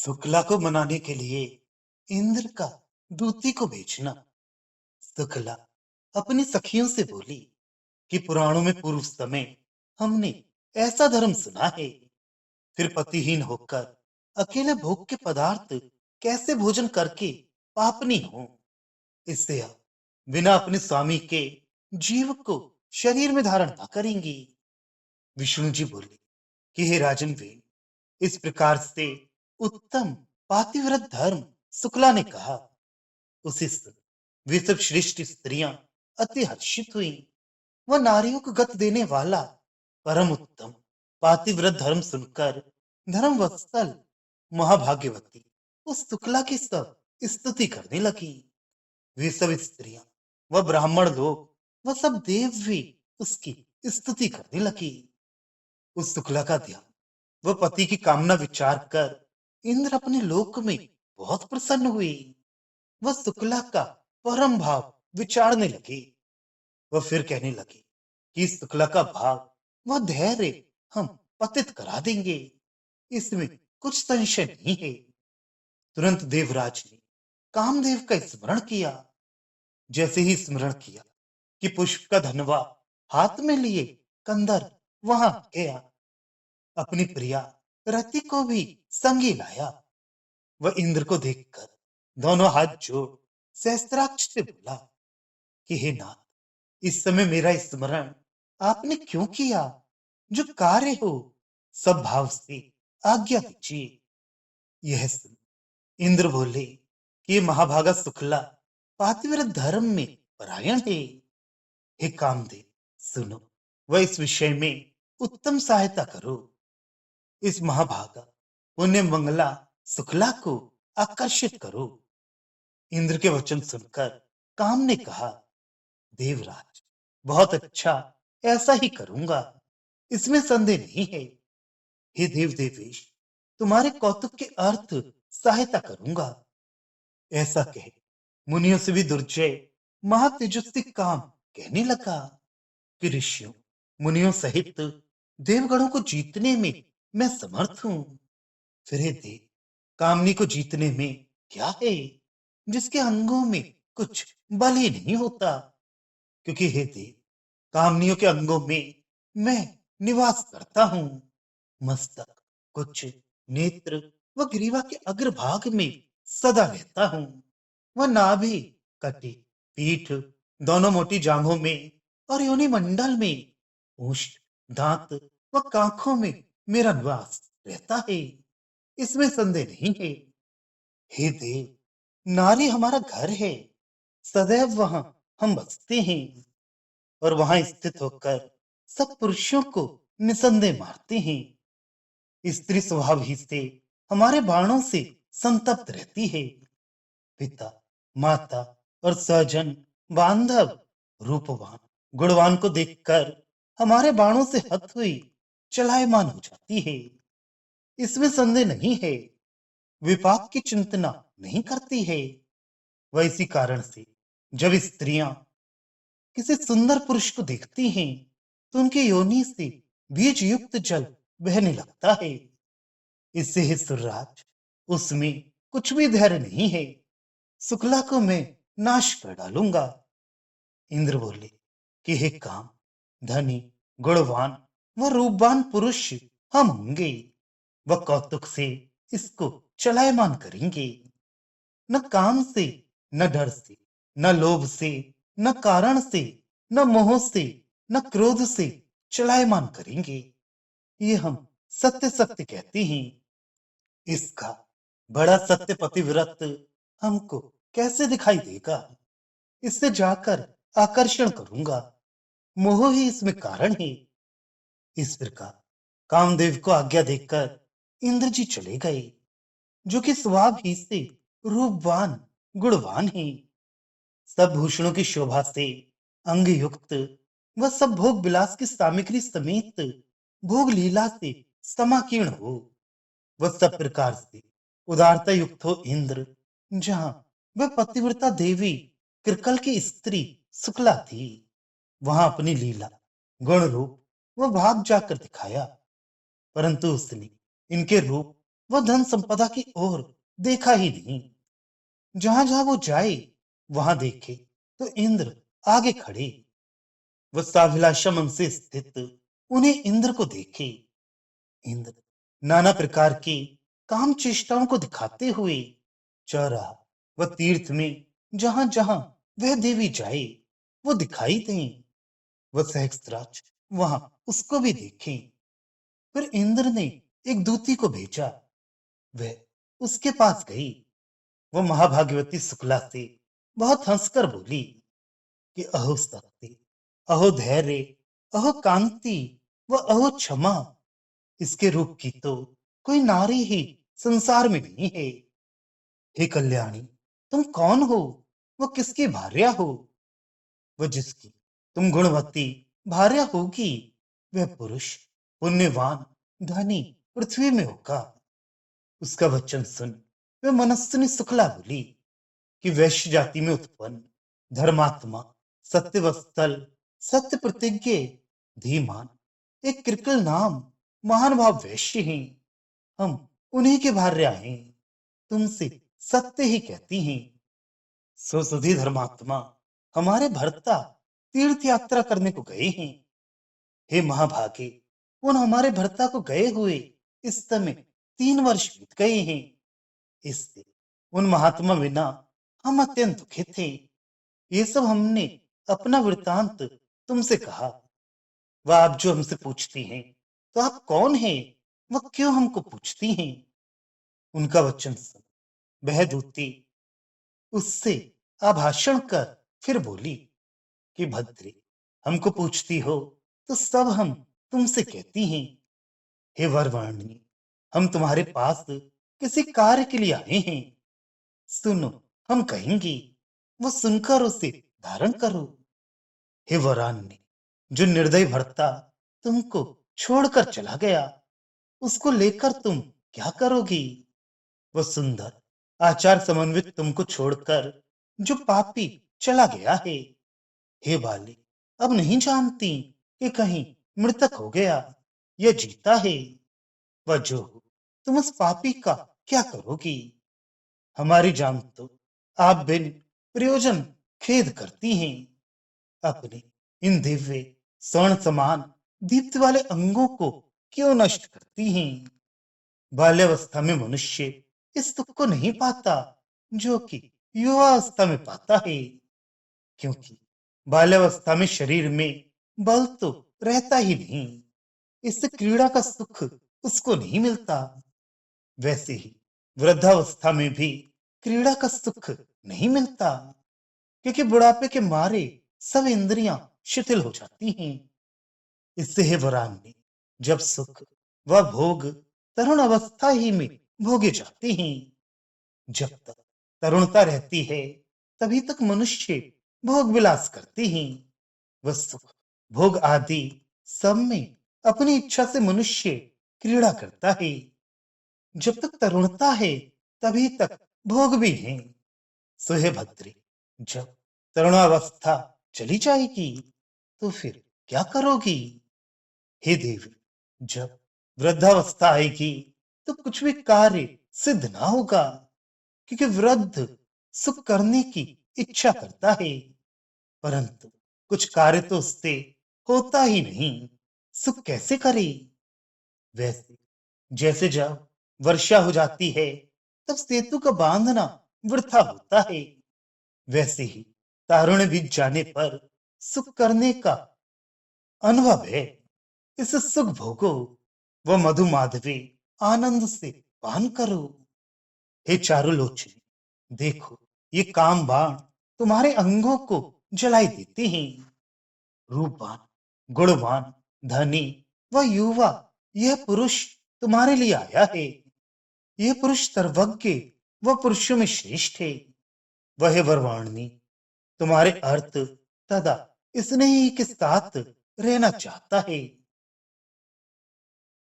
शुक्ला को मनाने के लिए इंद्र का दूती को भेजना। शुक्ला अपनी सखियों से बोली कि पुराणों में पूर्व समय हमने ऐसा धर्म सुना है, फिर पतिहीन होकर अकेले भोग के पदार्थ कैसे भोजन करके पापनी हो। इससे आप बिना अपने स्वामी के जीव को शरीर में धारण न करेंगी। विष्णु जी बोले कि हे राजन वे, इस प्रकार से उत्तम पातिव्रत धर्म शुक्ला ने कहा। उसी समय वे सब श्रेष्ठ स्त्रियां अति हर्षित हुई। वह नारियों को गत देने वाला परम उत्तम पातिव्रत धर्म सुनकर धर्म वत्सल महाभाग्यवती उस शुक्ला की सब स्तुति करने लगी। वे सब स्त्रियां वह ब्राह्मण लोग वह सब देव भी उसकी स्तुति करने लगी। उस शुक्ला का ध्यान वह पति की कामना विचार कर इंद्र अपने लोक में बहुत प्रसन्न हुए। वह शुक्ला का परम भाव विचारने लगे। वह फिर कहने लगे कि इस शुक्ला का भाव वह धैर्य हम पतित करा देंगे, इसमें कुछ संशय नहीं है। तुरंत देवराज ने कामदेव का स्मरण किया। जैसे ही स्मरण किया कि पुष्प का धनवा हाथ में लिए कंदर वहां गया, अपनी प्रिया रति को भी संगी लाया। वह इंद्र को देखकर दोनों हाथ जोड़ सहस्त्राक्ष से बोला कि हे नाथ, इस समय मेरा स्मरण आपने क्यों किया? जो कार्य हो सब भाव से आज्ञा दीजिए। यह सुन इंद्र बोले कि ये महाभागा शुक्ला पातिव्रत धर्म में परायण है। हे कामदेव, सुनो, वह इस विषय में उत्तम सहायता करो। इस महाभागा पुण्य मंगला शुक्ला को आकर्षित करो। इंद्र के वचन सुनकर काम ने कहा, देवराज, बहुत अच्छा, ऐसा ही करूंगा, इसमें संदेह नहीं है। हे देव देवेश, तुम्हारे कौतुक के अर्थ सहायता करूंगा। ऐसा कहे मुनियों से भी दुर्जय महातेजस्वी काम कहने लगा कि ऋषियों मुनियों सहित देवगणों को जीतने में मैं समर्थ हूं। फिर हे देव, कामनी को जीतने में क्या है जिसके अंगों में कुछ बल ही नहीं होता? क्योंकि हे देव, कामनियों के अंगों में मैं निवास करता हूं। मस्तक, कुछ, नेत्र व ग्रीवा के अग्रभाग में सदा रहता हूं। वह नाभि, कटी, पीठ, दोनों मोटी जांघों में और योनि मंडल में, ओष्ठ, दांत व कांखों में मेरा निवास रहता है, इसमें संदेह नहीं है। हे देव, नारी हमारा घर है, सदैव वहां हम बसते हैं और वहां स्थित होकर सब पुरुषों को निसंदेह मारते हैं। स्त्री स्वभाव ही से हमारे बाणों से संतप्त रहती है। पिता, माता और स्वजन, बांधव, रूपवान, गुणवान को देखकर हमारे बाणों से हत हुई चलायमान हो जाती है, इसमें संदेह नहीं है। विपाक की चिंतना नहीं करती है। वह इसी कारण से जब स्त्रियां किसी सुंदर पुरुष को देखती हैं तो उनकी योनि से बीज युक्त जल बहने लगता है। इससे ही सुरराज, उसमें कुछ भी धैर्य नहीं है। शुक्ला को मैं नाश कर डालूंगा। इंद्र बोले कि हे काम, धनी, गुणवान व रूपवान पुरुष हम होंगे। वह कौतुक से इसको चलायमान करेंगे। न काम से, न डर से, न लोभ से, न कारण से, न मोह से, न क्रोध से चलायमान करेंगे। ये हम सत्य सत्य कहते हैं। इसका बड़ा सत्य पतिव्रत हमको कैसे दिखाई देगा? इससे जाकर आकर्षण करूंगा, मोह ही इसमें कारण है। इस प्रकार कामदेव को आज्ञा देकर इंद्र जी चले गए, जो कि स्वभाव ही से रूपवान, गुणवान है। सब भूषणों की शोभा से अंग युक्त, वह सब भोग विलास की सामग्री समेत भोग लीला से समाकीर्ण हो। वह सब प्रकार से उदारता युक्त हो इंद्र, जहां वह पतिव्रता देवी कृकल की स्त्री शुक्ला थी, वहां अपनी लीला, गुण रूप व भाग जाकर दिखाया। परंतु उसने इनके रूप वह धन संपदा की ओर देखा ही नहीं। जहां जहां वो जाए वहां देखे तो इंद्र आगे खड़े। वह साभिलाषा मन से स्थित उन्हें इंद्र को देखे। इंद्र नाना प्रकार की काम चेष्टाओं को दिखाते हुए चौराहा व तीर्थ में जहां जहां वह देवी जाए वो दिखाई दें। वह सहस्त्राज वहां उसको भी देखे। फिर इंद्र ने एक दूती को भेजा। वह उसके पास गई। वह महाभाग्यवती शुक्ला से बहुत हंसकर बोली कि अहो शक्ति, अहो धैर्य, अहो कांति व अहो क्षमा। इसके रूप की तो कोई नारी ही संसार में नहीं है। हे कल्याणी, तुम कौन हो? वो किसकी भार्या हो? वो जिसकी तुम गुणवती भार्या होगी वह पुरुष पुण्यवान धनी पृथ्वी में होगा। उसका वचन सुन वह मनस्विनी शुक्ला बोली कि वैश्य जाति में उत्पन्न धर्मात्मा सत्यवस्थल सत्य प्रतिज्ञ धीमान एक कृकल नाम महान भाव वैश्य हैं। हम उन्हीं के भार्या हैं। तुमसे सत्य ही कहती हैं। सो सुधी धर्मात्मा, हमारे भर्ता तीर्थ यात्रा करने को गए हैं। हे महाभागे, उन हमारे भर्ता को गए हुए इस समय 3 वर्ष बीत गए हैं। इससे उन महात्मा बिना हम अत्यंत दुखित थे। ये सब हमने अपना वृतांत तुमसे कहा। वह आप जो हमसे पूछती हैं तो आप कौन हैं? वह क्यों हमको पूछती हैं? उनका वचन सुन वह दूती उससे आभाषण कर फिर बोली कि भद्रे, हमको पूछती हो तो सब हम तुमसे कहती हैं। हे वरवाणी, हम तुम्हारे पास किसी कार्य के लिए आए हैं। सुनो, हम कहेंगे वो सुनकर उसे धारण करो। हे वरान्य, जो निर्दयी भर्ता तुमको छोड़कर चला गया उसको लेकर तुम क्या करोगी? वो सुंदर आचार समन्वित तुमको छोड़कर जो पापी चला गया है। हे बाले, अब नहीं जानती कि कहीं मृतक हो गया या जीता है। वह जो हो तुम उस पापी का क्या करोगी? हमारी जान तो आप बिन प्रयोजन खेद करती हैं। अपने इन दिव्य स्वर्ण समान दीप्ति वाले अंगों को क्यों नष्ट करती हैं? बाल्यावस्था में मनुष्य इस सुख को नहीं पाता जो कि युवावस्था में पाता है। क्योंकि बाल्यावस्था में शरीर में बल तो रहता ही नहीं। इससे क्रीड़ा का सुख उसको नहीं मिलता। वैसे ही वृद्धावस्था में भी क्रीड़ा का सुख नहीं मिलता। क्योंकि बुढ़ापे के मारे सब इंद्रियां शिथिल हो जाती हैं। इससे हे वरान्य, जब सुख व भोग तरुण अवस्था ही में भोगे जाते हैं। जब तक तरुणता रहती है तभी तक मनुष्य भोग विलास करते हैं। वह सुख भोग आदि सब में अपनी इच्छा से मनुष्य क्रीड़ा करता है। जब तक तरुणता है तभी तक भोग भी है। सो हे भद्रे, जब तरुणावस्था चली जाएगी तो फिर क्या करोगी? हे देवी, जब वृद्धावस्था आएगी तो कुछ भी कार्य सिद्ध ना होगा। क्योंकि वृद्ध सुख करने की इच्छा करता है परंतु कुछ कार्य तो उससे होता ही नहीं। सुख कैसे करे? वैसे जैसे जब वर्षा हो जाती है तब सेतु का बांधना वृथा होता है। वैसे ही तारुण्य बीत जाने पर सुख करने का अनुभव है। इसे सुख भोगो व मधु माधवी आनंद से पान करो। हे चारुलोचनी, देखो ये काम बाण तुम्हारे अंगों को जलाई देते हैं। रूपवान गुणवान धनी व युवा यह पुरुष तुम्हारे लिए आया है। यह पुरुष सर्वज्ञ व पुरुषों में श्रेष्ठ है। वह वरवाणी तुम्हारे अर्थ तथा स्नेही के साथ रहना चाहता है।